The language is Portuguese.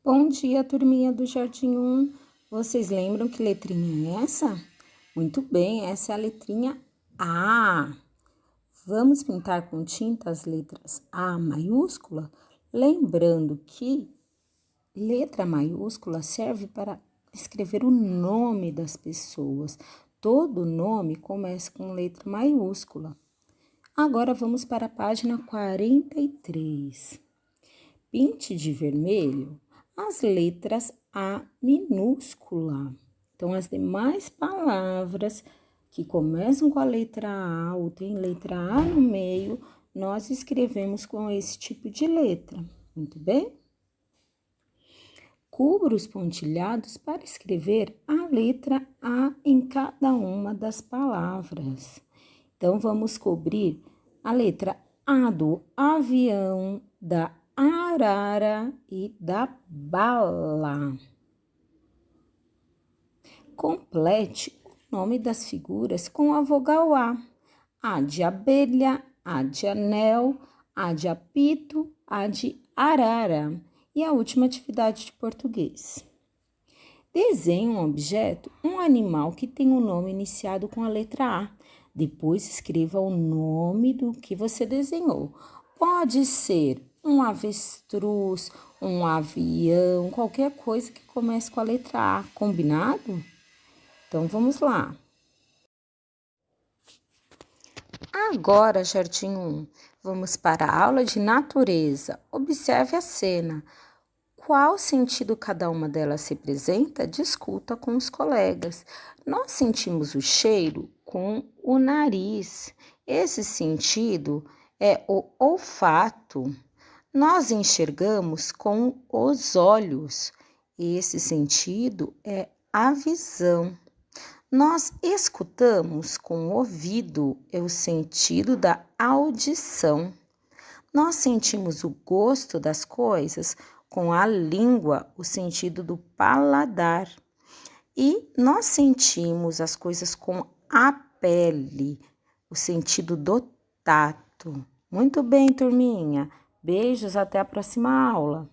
Bom dia, turminha do Jardim 1. Vocês lembram que letrinha é essa? Muito bem, essa é a letrinha A. Vamos pintar com tinta as letras A maiúscula? Lembrando que letra maiúscula serve para escrever o nome das pessoas. Todo nome começa com letra maiúscula. Agora vamos para a página 43. Pinte de vermelho as letras A minúscula. Então, as demais palavras que começam com a letra A ou tem letra A no meio, nós escrevemos com esse tipo de letra. Muito bem? Cubra os pontilhados para escrever a letra A em cada uma das palavras. Então, vamos cobrir a letra A do avião, da arara e da bala. Complete o nome das figuras com a vogal A. A de abelha, A de anel, A de apito, A de arara. E a última atividade de português. Desenhe um objeto, um animal que tem um nome iniciado com a letra A. Depois escreva o nome do que você desenhou. Pode ser um avestruz, um avião, qualquer coisa que comece com a letra A, combinado? Então vamos lá. Agora, Jardim 1, vamos para a aula de natureza. Observe a cena. Qual sentido cada uma delas representa? Discuta com os colegas. Nós sentimos o cheiro com o nariz. Esse sentido é o olfato. Nós enxergamos com os olhos. Esse sentido é a visão. Nós escutamos com o ouvido, é o sentido da audição. Nós sentimos o gosto das coisas com a língua, o sentido do paladar. E nós sentimos as coisas com a pele, o sentido do tato. Muito bem, turminha. Beijos, até a próxima aula.